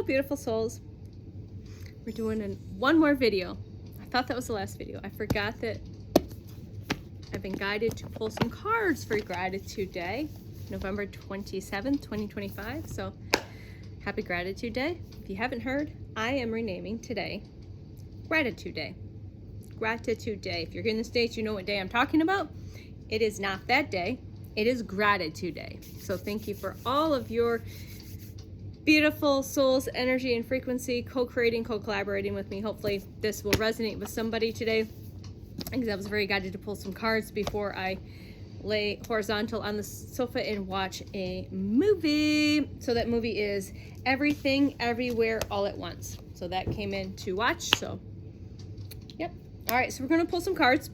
beautiful souls. We're doing one more video. I thought that was the last video. I forgot that I've been guided to pull some cards for Gratitude Day, November 27th, 2025. So happy Gratitude Day. If you haven't heard, I am renaming today Gratitude Day. Gratitude Day. If you're here in the States, you know what day I'm talking about. It is not that day. It is Gratitude Day. So thank you for all of your beautiful souls, energy, and frequency, co-creating, co-collaborating with me. Hopefully this will resonate with somebody today, because I was very guided to pull some cards before I lay horizontal on the sofa and watch a movie. So that movie is Everything, Everywhere, All at Once. So that came in to watch. So, yep. All right, so we're going to pull some cards.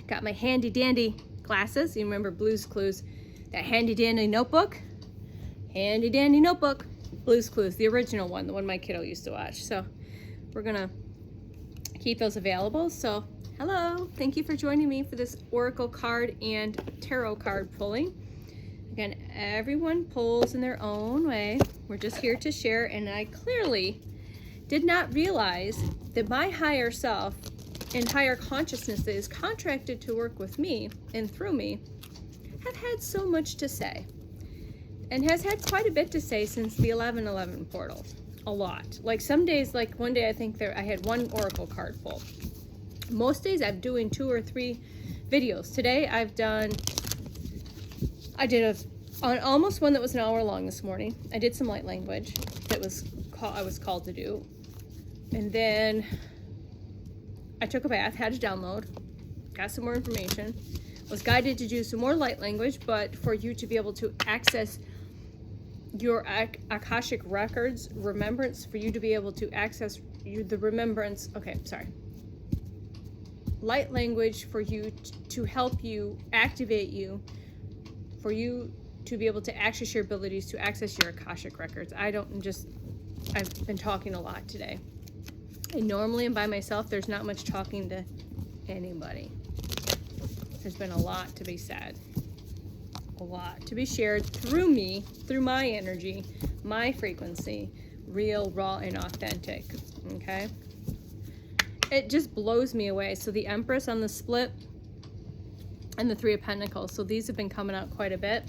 Got my handy dandy glasses. You remember Blue's Clues, that handy dandy notebook? Handy dandy notebook. Blue's Clues, the original one, the one my kiddo used to watch. So we're going to keep those available. So hello, thank you for joining me for this oracle card and tarot card pulling. Again, everyone pulls in their own way. We're just here to share, and I clearly did not realize that my higher self and higher consciousness that is contracted to work with me and through me have had so much to say, and has had quite a bit to say since the 11/11 portal. A lot. Like some days, like one day I think I had one oracle card pull. Most days I'm doing 2 or 3 videos. Today I did almost one that was an hour long this morning. I did some light language that I was called to do. And then I took a bath, had a download, got some more information, was guided to do some more light language, but for you to be able to access your Akashic records, remembrance, for you to be able to access the remembrance. Okay, sorry. Light language for you to help you, activate you, for you to be able to access your abilities to access your Akashic records. I've been talking a lot today. I normally am by myself. There's not much talking to anybody. There's been a lot to be said. A lot to be shared through me, through my energy, my frequency, real, raw, and authentic. Okay? It just blows me away. So the Empress on the split and the Three of Pentacles. So these have been coming out quite a bit.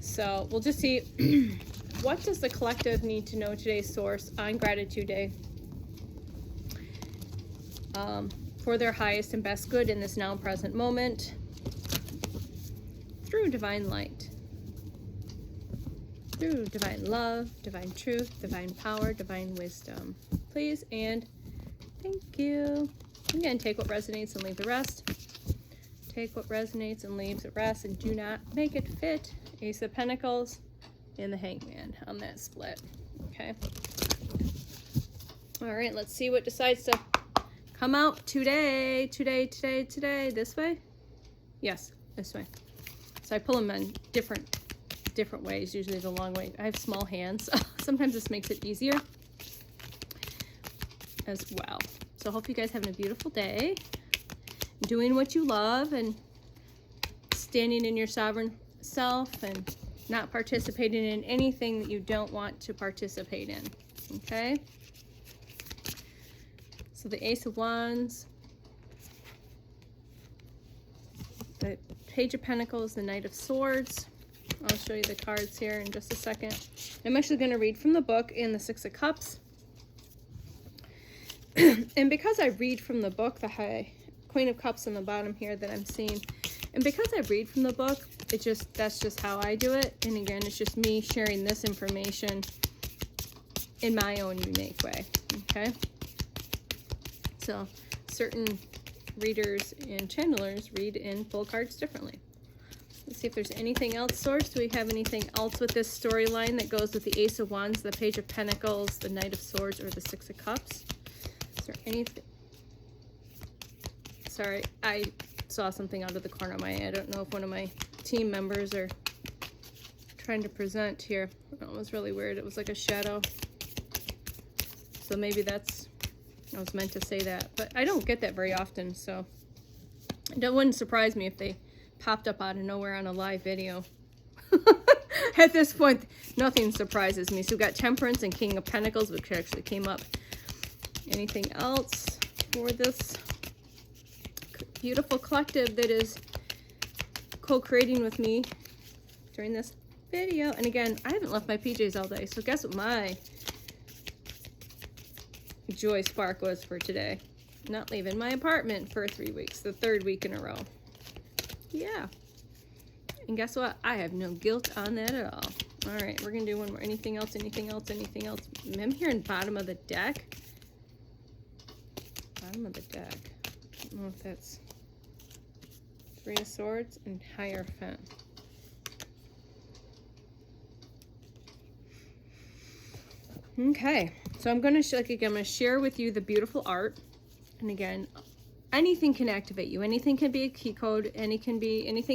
So we'll just see what does the collective need to know today, Source, on Gratitude Day, for their highest and best good in this now present moment, through divine light, through divine love, divine truth, divine power, divine wisdom. Please and thank you. Again, take what resonates and leave the rest. Take what resonates and leave the rest, and do not make it fit. Ace of Pentacles and the Hangman on that split. Okay. All right, let's see what decides to come out today. This way? Yes, this way. So I pull them in different ways, usually the long way. I have small hands. Sometimes this makes it easier as well. So I hope you guys having a beautiful day, doing what you love, and standing in your sovereign self, and not participating in anything that you don't want to participate in. Okay? So the Ace of Wands, the Page of Pentacles, the Knight of Swords. I'll show you the cards here in just a second. I'm actually going to read from the book and the Six of Cups. And because I read from the book, the Queen of Cups on the bottom here that I'm seeing, and because I read from the book, that's just how I do it. And again, it's just me sharing this information in my own unique way. Okay? So certain readers and channelers read in full cards differently. Let's see if there's anything else, Source. Do we have anything else with this storyline that goes with the Ace of Wands, the Page of Pentacles, the Knight of Swords, or the Six of Cups? Is there anything? Sorry, I saw something out of the corner of my eye. I don't know if one of my team members are trying to present here. It was really weird. It was like a shadow. So maybe I was meant to say that, but I don't get that very often, so it wouldn't surprise me if they popped up out of nowhere on a live video. At this point, nothing surprises me. So we've got Temperance and King of Pentacles, which actually came up. Anything else for this beautiful collective that is co-creating with me during this video? And again, I haven't left my PJs all day, so guess what my joy spark was for today? Not leaving my apartment for 3 weeks, the 3rd week in a row. Yeah. And guess what? I have no guilt on that at all. All right, we're going to do one more. Anything else? Anything else? Anything else? I'm hearing bottom of the deck. Bottom of the deck. I don't know if that's 3 of Swords and Hierophant. Okay, so I'm going to share with you the beautiful art. And again, anything can activate you. Anything can be a key code. Anything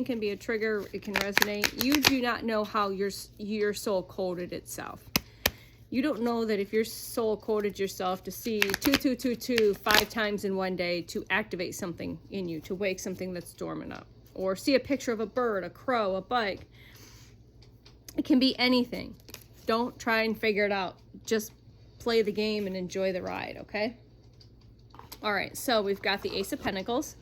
can be a trigger. It can resonate. You do not know how your soul coded itself. You don't know that if your soul coded yourself to see 2222 5 times in one day to activate something in you, to wake something that's dormant up, or see a picture of a bird, a crow, a bike. It can be anything. Don't try and figure it out. Just play the game and enjoy the ride, okay? All right, so we've got the Ace of Pentacles.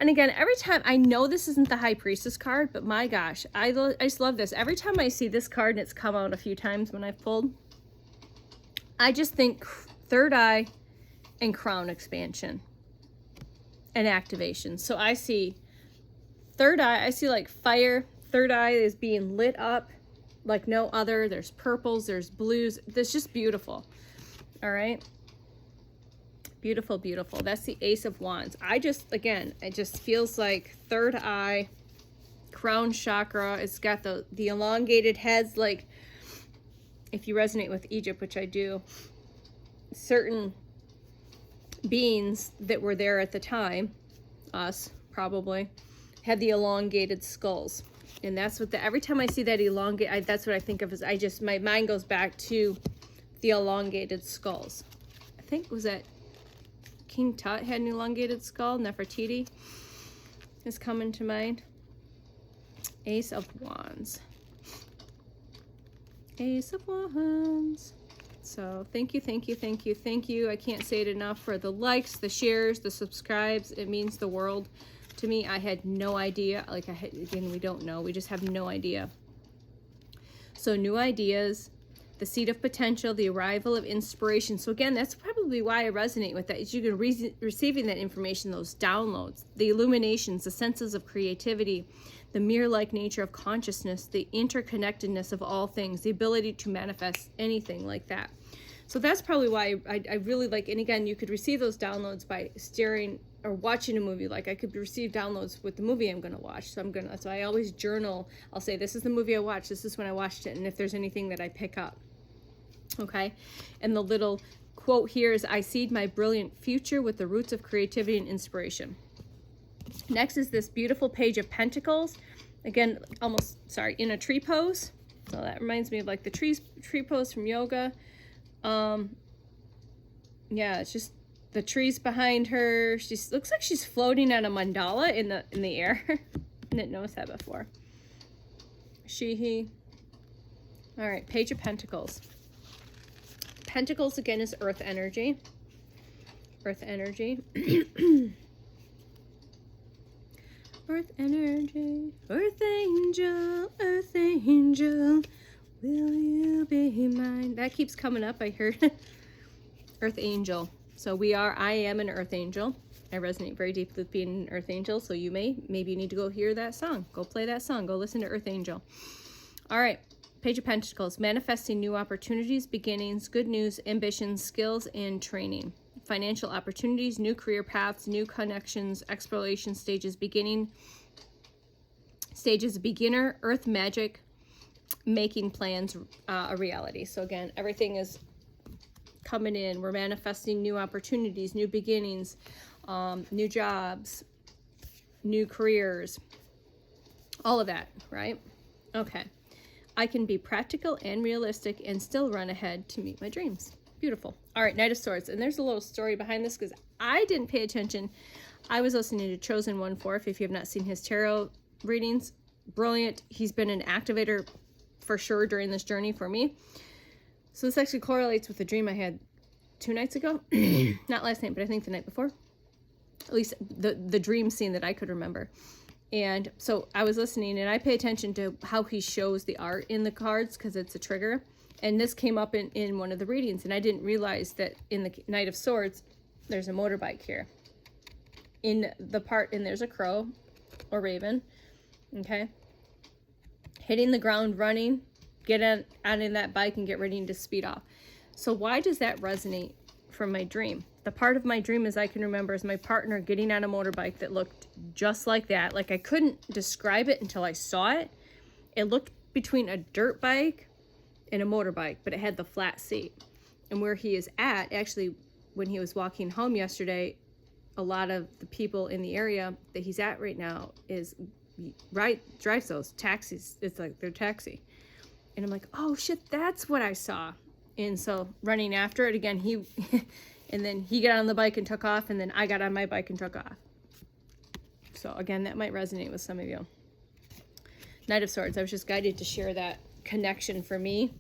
And again, every time, I know this isn't the High Priestess card, but my gosh, I just love this. Every time I see this card, and it's come out a few times when I've pulled, I just think third eye and crown expansion and activation. So I see third eye, I see like fire. Third eye is being lit up like no other. There's purples, there's blues. That's just beautiful. All right. Beautiful, beautiful. That's the Ace of Wands. Again, it just feels like third eye, crown chakra. It's got the elongated heads, like if you resonate with Egypt, which I do, certain beings that were there at the time, us probably, had the elongated skulls. And that's what every time I see that that's what I think of as my mind goes back to the elongated skulls. I think, was that King Tut had an elongated skull? Nefertiti is coming to mind. Ace of Wands. Ace of Wands. So thank you, thank you, thank you, thank you. I can't say it enough for the likes, the shares, the subscribes. It means the world to me. I had no idea. Again, we don't know. We just have no idea. So new ideas, the seed of potential, the arrival of inspiration. So again, that's probably why I resonate with that. Is you're receiving that information, those downloads, the illuminations, the senses of creativity, the mirror-like nature of consciousness, the interconnectedness of all things, the ability to manifest anything like that. So that's probably why I really like, and again, you could receive those downloads by staring or watching a movie. Like I could receive downloads with the movie I'm going to watch. So I always journal. I'll say, this is the movie I watched. This is when I watched it. And if there's anything that I pick up. Okay. And the little quote here is, I seed my brilliant future with the roots of creativity and inspiration. Next is this beautiful Page of Pentacles. Again, in a tree pose. So that reminds me of like the tree pose from yoga. Yeah, it's just the trees behind her. She looks like she's floating on a mandala in the air. I didn't notice that before. He. All right, Page of Pentacles. Pentacles again is earth energy. Earth energy. Earth energy. Earth angel. Earth angel. Will you be mine? That keeps coming up, I heard. Earth angel. So I am an earth angel. I resonate very deeply with being an earth angel. So maybe you need to go hear that song. Go play that song. Go listen to Earth Angel. All right. Page of Pentacles. Manifesting new opportunities, beginnings, good news, ambitions, skills, and training. Financial opportunities, new career paths, new connections, exploration stages, beginner, earth magic, making plans a reality. So again, everything is coming in. We're manifesting new opportunities, new beginnings, new jobs, new careers, all of that, right? Okay. I can be practical and realistic and still run ahead to meet my dreams. Beautiful. All right, Knight of Swords. And there's a little story behind this because I didn't pay attention. I was listening to Chosen 1/4. If you have not seen his tarot readings, brilliant. He's been an activator for sure during this journey for me. So this actually correlates with a dream I had 2 nights ago. Not last night, but I think the night before. At least the dream scene that I could remember. And so I was listening, and I pay attention to how he shows the art in the cards because it's a trigger. And this came up in one of the readings, and I didn't realize that in the Knight of Swords, there's a motorbike here. In the part, and there's a crow or raven, okay? Hitting the ground, running, get out in that bike and get ready to speed off. So why does that resonate from my dream? The part of my dream, as I can remember, is my partner getting on a motorbike that looked just like that. Like, I couldn't describe it until I saw it. It looked between a dirt bike and a motorbike, but it had the flat seat. And where he is at, actually, when he was walking home yesterday, a lot of the people in the area that he's at right now drives those taxis. It's like their taxi. And I'm like, oh shit, that's what I saw. And so running after it again, and then he got on the bike and took off, and then I got on my bike and took off. So again, that might resonate with some of you. Knight of Swords, I was just guided to share that connection for me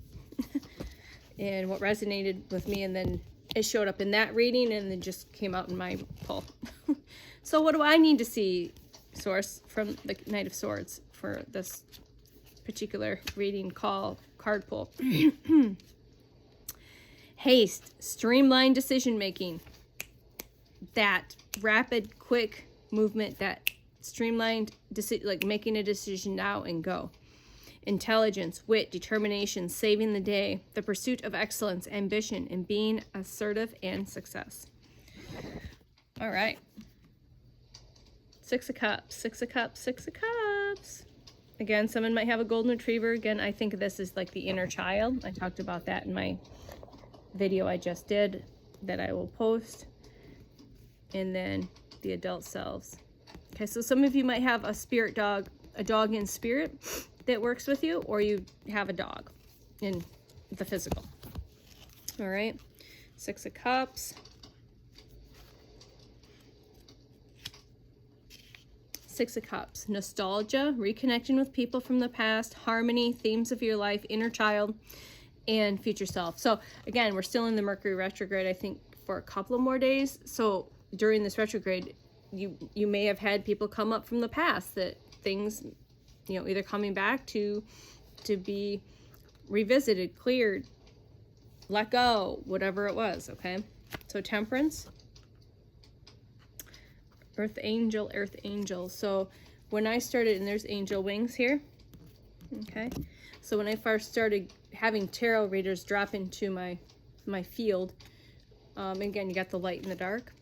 and what resonated with me, and then it showed up in that reading and then just came out in my pull. So what do I need to see, Source, from the Knight of Swords for this particular reading card pull? Haste, streamlined decision making, that rapid, quick movement, that streamlined decision, like making a decision now and go. Intelligence, wit, determination, saving the day, the pursuit of excellence, ambition, and being assertive and success. All right. 6 of Cups, 6 of Cups, 6 of Cups. Again, someone might have a golden retriever. Again, I think this is like the inner child. I talked about that in my video I just did that I will post. And then the adult selves. Okay, so some of you might have a spirit dog, a dog in spirit that works with you, or you have a dog in the physical. All right, 6 of Cups. 6 of Cups, nostalgia, reconnecting with people from the past, harmony, themes of your life, inner child, and future self. So again, we're still in the Mercury retrograde, I think, for a couple of more days. So during this retrograde, you may have had people come up from the past, that things, you know, either coming back to be revisited, cleared, let go, whatever it was, okay? So Temperance, Earth Angel, Earth Angel. So when I started, and there's angel wings here, okay? So when I first started having tarot readers drop into my field, again, you got the light and the dark.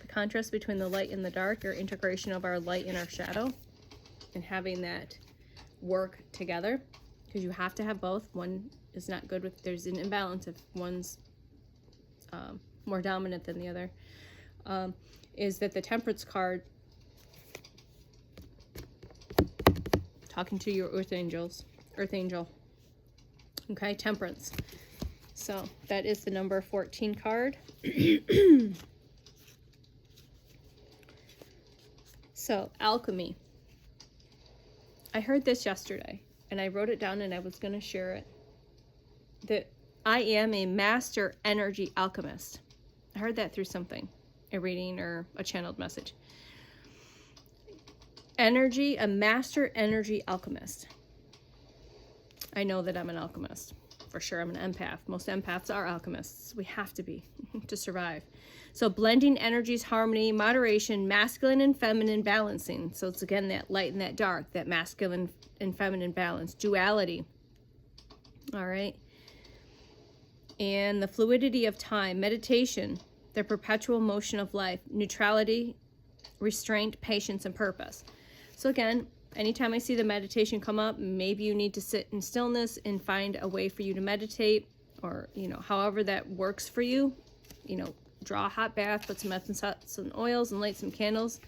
The contrast between the light and the dark, or integration of our light and our shadow, and having that work together, because you have to have both. One is not good with, there's an imbalance if one's more dominant than the other. Is that the Temperance card, talking to your Earth Angel. Okay, Temperance. So that is the number 14 card. So Alchemy. I heard this yesterday, and I wrote it down, and I was going to share it. That I am a master energy alchemist. I heard that through something, a reading or a channeled message. Energy, a master energy alchemist. I know that I'm an alchemist. For sure, I'm an empath. Most empaths are alchemists. We have to be to survive. So blending energies, harmony, moderation, masculine and feminine balancing. So it's again that light and that dark, that masculine and feminine balance, duality. All right. And the fluidity of time, meditation, the perpetual motion of life, neutrality, restraint, patience, and purpose. So again, anytime I see the meditation come up, maybe you need to sit in stillness and find a way for you to meditate, or, you know, however that works for you. You know, draw a hot bath, put some Epsom salts and oils, and light some candles.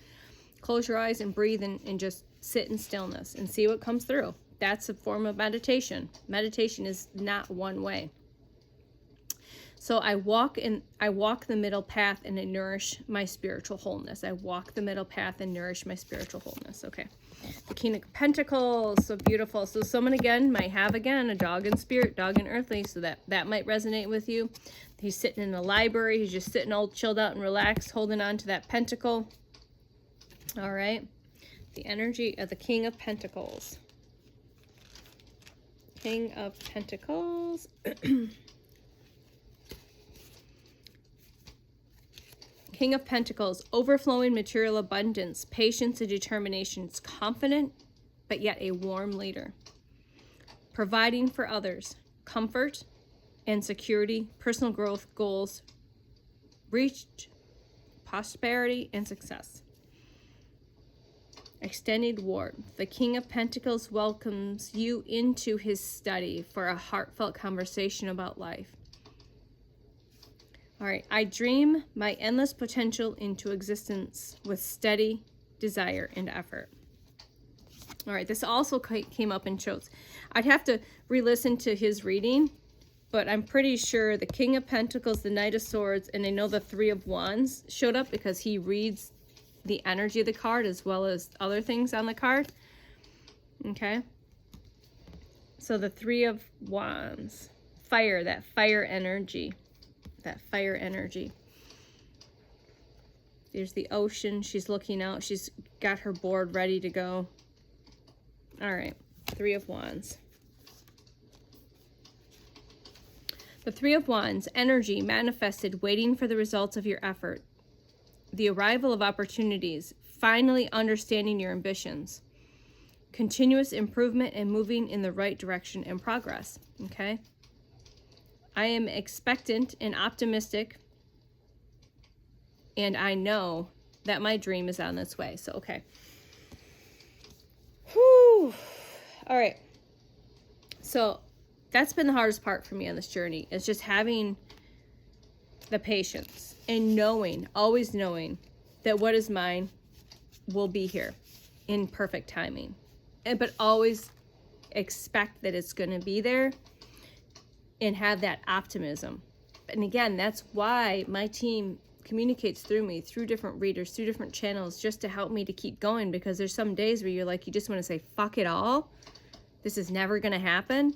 Close your eyes and breathe, and just sit in stillness and see what comes through. That's a form of meditation. Meditation is not one way. So I walk the middle path and I nourish my spiritual wholeness. I walk the middle path and nourish my spiritual wholeness. Okay. The King of Pentacles, so beautiful. So someone again might have a dog in spirit, dog in earthly, so that might resonate with you. He's sitting in the library. He's just sitting all chilled out and relaxed, holding on to that pentacle. All right. The energy of the King of Pentacles. King of Pentacles. King of Pentacles, overflowing material abundance, patience and determination. It's confident, but yet a warm leader. Providing for others, comfort and security, personal growth, goals, reached, prosperity and success. Extended warmth. The King of Pentacles welcomes you into his study for a heartfelt conversation about life. All right, I dream my endless potential into existence with steady desire and effort. All right, this also came up in Chotes. I'd have to re-listen to his reading, but I'm pretty sure the King of Pentacles, the Knight of Swords, and I know the Three of Wands showed up because he reads the energy of the card as well as other things on the card. Okay. So the Three of Wands, fire, that fire energy. That fire energy. There's the ocean. She's looking out. She's got her board ready to go. All right. Three of Wands. The Three of Wands, energy manifested, waiting for the results of your effort. The arrival of opportunities, finally understanding your ambitions. Continuous improvement and moving in the right direction and progress. Okay. I am expectant and optimistic, and I know that my dream is on its way. So, okay. Whew. All right. So, that's been the hardest part for me on this journey, is just having the patience and knowing, always knowing that what is mine will be here in perfect timing. But always expect that it's going to be there. And have that optimism. And again, that's why my team communicates through me, through different readers, through different channels, just to help me to keep going, because there's some days where you're like, you just want to say, fuck it all. This is never going to happen.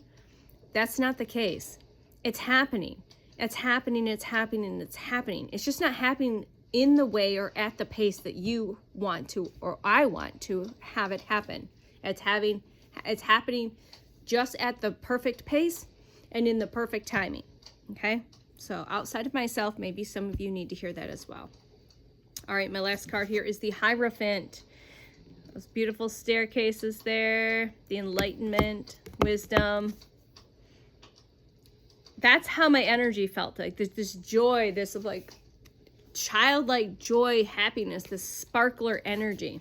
That's not the case. It's happening. It's happening. It's happening. It's happening. It's just not happening in the way or at the pace that you want to, or I want to have it happen. It's happening just at the perfect pace and in the perfect timing, okay? So outside of myself, maybe some of you need to hear that as well. All right, my last card here is the Hierophant. Those beautiful staircases there, the enlightenment, wisdom. That's how my energy felt, like this joy, this like childlike joy, happiness, this sparkler energy.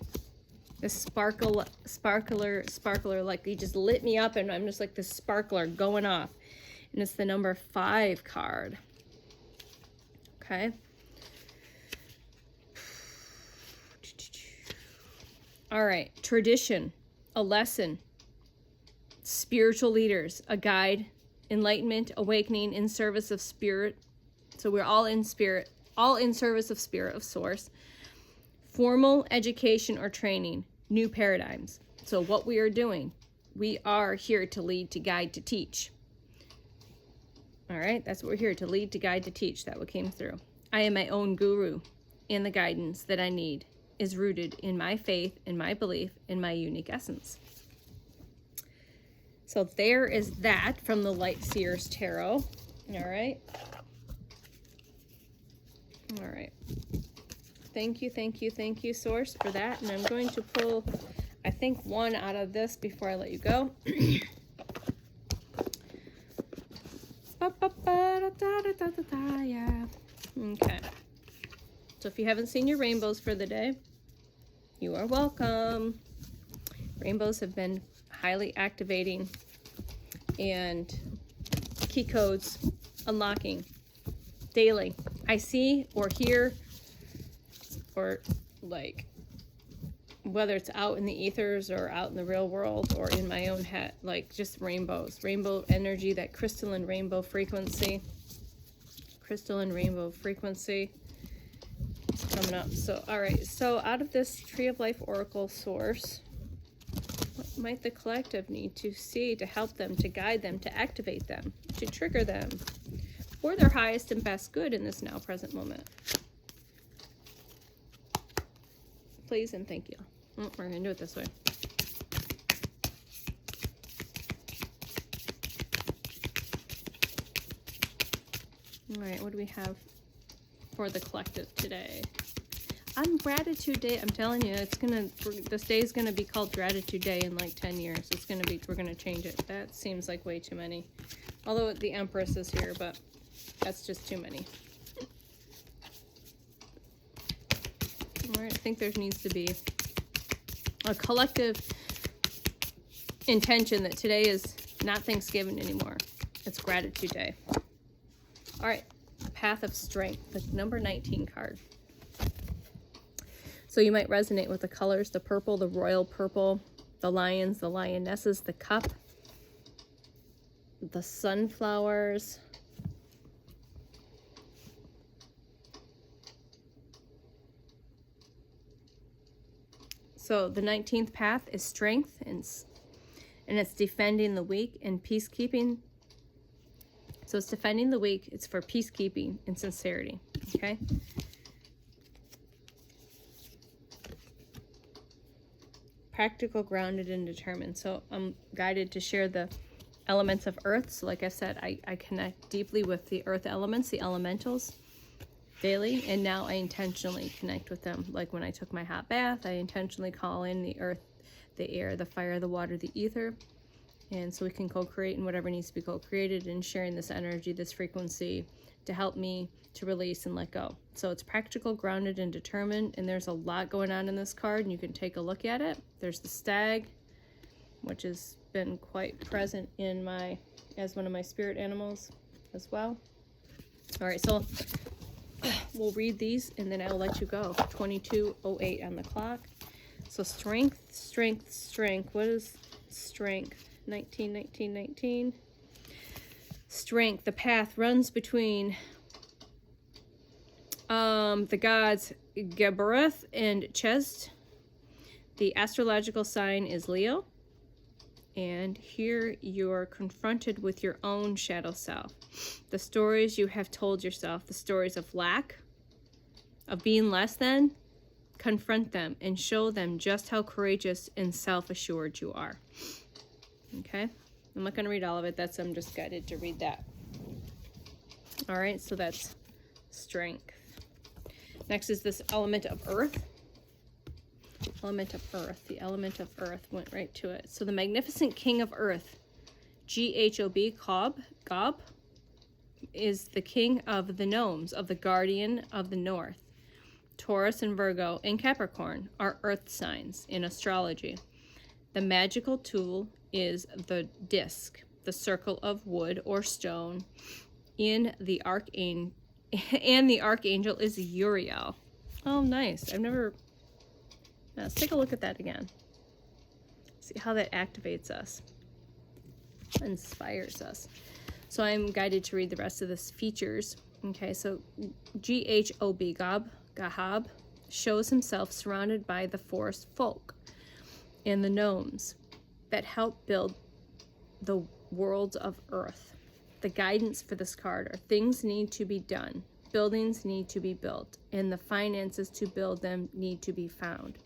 This sparkler, like you just lit me up and I'm just like this sparkler going off. And it's the number 5 card. Okay. All right. Tradition, a lesson, spiritual leaders, a guide, enlightenment, awakening, in service of spirit. So we're all in spirit, all in service of spirit, of source. Formal education or training, new paradigms. So what we are doing, we are here to lead, to guide, to teach. All right, that's what we're here, to lead, to guide, to teach. That what came through. I am my own guru, and the guidance that I need is rooted in my faith, in my belief, in my unique essence. So there is that from the Light Seers Tarot. All right. All right. Thank you, Source, for that. And I'm going to pull, I think, one out of this before I let you go. Yeah. Okay. So if you haven't seen your rainbows for the day, you are welcome. Rainbows have been highly activating, and key codes unlocking daily. I see or hear, or like whether it's out in the ethers or out in the real world or in my own head, like just rainbows, rainbow energy, that crystalline rainbow frequency. crystalline rainbow frequency is coming up. So, all right. So out of this Tree of Life Oracle source, what might the collective need to see to help them, to guide them, to activate them, to trigger them for their highest and best good in this now present moment? Please and thank you. We're going to do it this way. All right, what do we have for the collective today? On Gratitude Day, I'm telling you, this day is gonna be called Gratitude Day in like 10 years. We're gonna change it. That seems like way too many. Although the Empress is here, but that's just too many. All right, I think there needs to be a collective intention that today is not Thanksgiving anymore. It's Gratitude Day. All right, Path of Strength, the number 19 card. So you might resonate with the colors, the purple, the royal purple, the lions, the lionesses, the cup, the sunflowers. So the 19th path is strength, and it's defending the weak and peacekeeping. So it's defending the weak, it's for peacekeeping and sincerity, okay? Practical, grounded, and determined. So I'm guided to share the elements of earth. So like I said, I connect deeply with the earth elements, the elementals, daily, and now I intentionally connect with them. Like when I took my hot bath, I intentionally call in the earth, the air, the fire, the water, the ether. And so we can co-create in whatever needs to be co-created, and sharing this energy, this frequency, to help me to release and let go. So it's practical, grounded, and determined, and there's a lot going on in this card, and you can take a look at it. There's the stag, which has been quite present in as one of my spirit animals as well. All right, so we'll read these, and then I'll let you go. 22:08 on the clock. So strength, strength, strength. What is strength? 19, 19, 19. Strength. The path runs between the gods Gebereth and Chest. The astrological sign is Leo. And here you're confronted with your own shadow self. The stories you have told yourself, the stories of lack, of being less than, confront them and show them just how courageous and self-assured you are. Okay, I'm not going to read all of it. I'm just guided to read that. All right, so that's strength. Next is this element of earth. Element of earth. The element of earth went right to it. So the magnificent king of earth, G-H-O-B, Gob, is the king of the gnomes, of the guardian of the north. Taurus and Virgo and Capricorn are earth signs in astrology. The magical tool is the disc, the circle of wood or stone, and the archangel is Uriel. Oh, nice. Let's take a look at that again. See how that activates us, inspires us. So I'm guided to read the rest of this features. Okay, so G-H-O-B, Gahab, shows himself surrounded by the forest folk and the gnomes that help build the world of earth. The guidance for this card are things need to be done, buildings need to be built, and the finances to build them need to be found.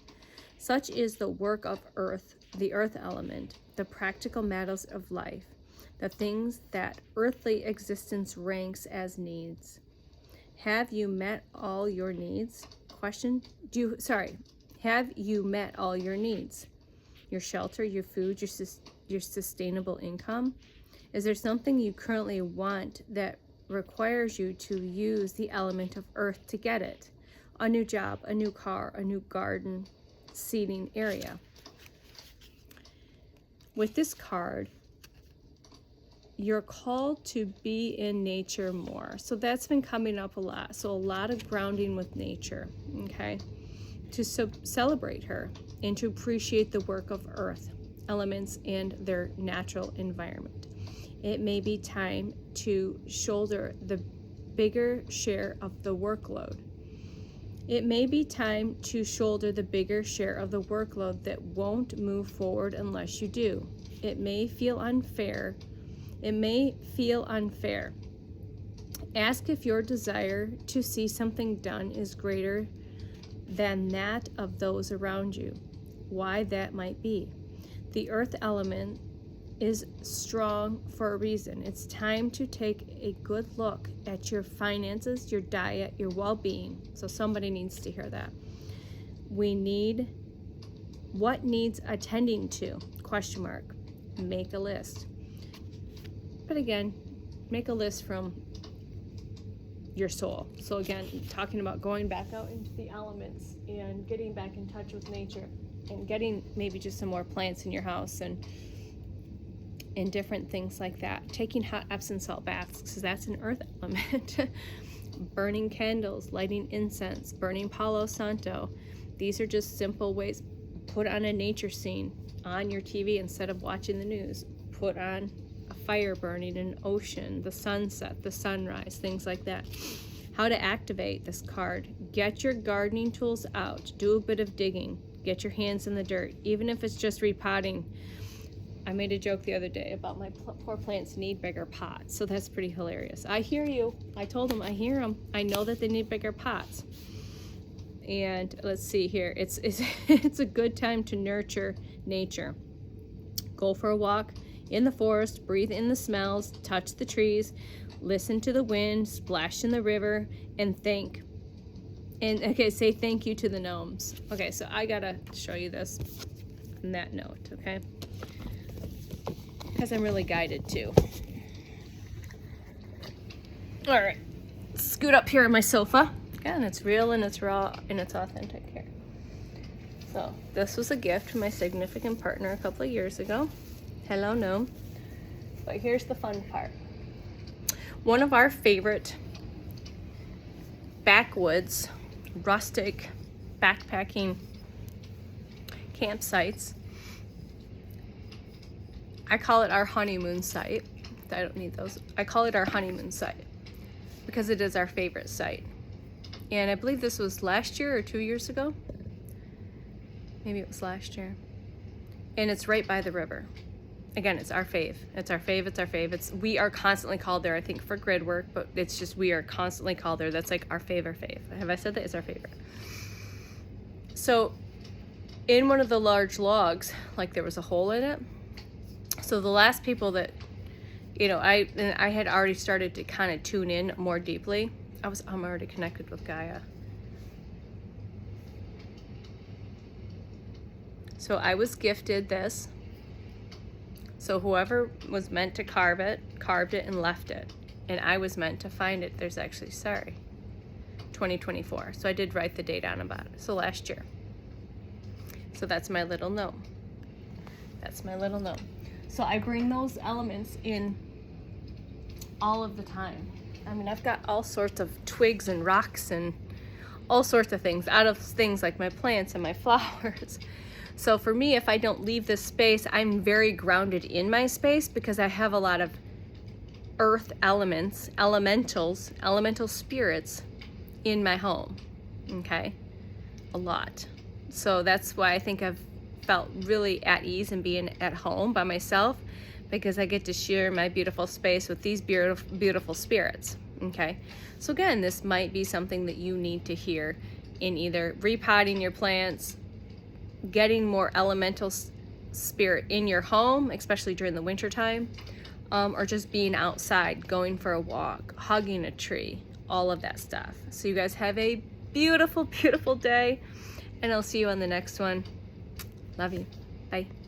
Such is the work of earth, the earth element, the practical matters of life, the things that earthly existence ranks as needs. Have you met all your needs? Have you met all your needs? Your shelter, your food, your sustainable income? Is there something you currently want that requires you to use the element of earth to get it? A new job, a new car, a new garden, seating area. With this card, you're called to be in nature more. So that's been coming up a lot. So a lot of grounding with nature, okay? To celebrate her and to appreciate the work of earth elements and their natural environment. It may be time to shoulder the bigger share of the workload. It may be time to shoulder the bigger share of the workload that won't move forward unless you do. It may feel unfair. Ask if your desire to see something done is greater than that of those around you. Why that might be. The earth element is strong for a reason. It's time to take a good look at your finances, your diet, your well-being. So somebody needs to hear that. What needs attending to? ? Make a list. But again, make a list from your soul. So again, talking about going back out into the elements and getting back in touch with nature and getting maybe just some more plants in your house and different things like that. Taking hot Epsom salt baths, because that's an earth element. Burning candles, lighting incense, burning Palo Santo. These are just simple ways. Put on a nature scene on your TV instead of watching the news. Put on a fire burning, an ocean, the sunset, the sunrise, things like that. How to activate this card. Get your gardening tools out. Do a bit of digging. Get your hands in the dirt, even if it's just repotting. I made a joke the other day about my poor plants need bigger pots, so that's pretty hilarious. I hear you. I told them I hear them. I know that they need bigger pots. And let's see here. It's a good time to nurture nature. Go for a walk in the forest, breathe in the smells, touch the trees, listen to the wind, splash in the river, and think. And okay, say thank you to the gnomes. Okay, so I gotta show you this on that note, okay? Because I'm really guided too. All right, scoot up here on my sofa. Again, it's real and it's raw and it's authentic here. So this was a gift from my significant partner a couple of years ago. Hello, gnome. But here's the fun part. One of our favorite backwoods, rustic, backpacking campsites, I call it our honeymoon site. I don't need those. I call it our honeymoon site because it is our favorite site. And I believe this was last year or 2 years ago. Maybe it was last year. And it's right by the river. Again, it's our fave. It's our fave. It's our fave. We are constantly called there, I think, for grid work, but it's just we are constantly called there. That's like our favorite fave. Have I said that? It's our favorite. So in one of the large logs, like there was a hole in it. So the last people that, I had already started to kind of tune in more deeply. I'm already connected with Gaia. So I was gifted this. So whoever was meant to carve it, carved it and left it. And I was meant to find it. There's actually, 2024. So I did write the date on about it. So last year. So that's my little gnome. That's my little gnome. So I bring those elements in all of the time. I mean, I've got all sorts of twigs and rocks and all sorts of things out of things like my plants and my flowers. So for me, if I don't leave this space, I'm very grounded in my space because I have a lot of earth elements, elemental spirits in my home, okay? A lot. So that's why I think I've felt really at ease in being at home by myself because I get to share my beautiful space with these beautiful spirits, okay? So again, this might be something that you need to hear in either repotting your plants, getting more elemental spirit in your home, especially during the winter time, or just being outside, going for a walk, hugging a tree, all of that stuff. So you guys have a beautiful, beautiful day, and I'll see you on the next one. Love you. Bye.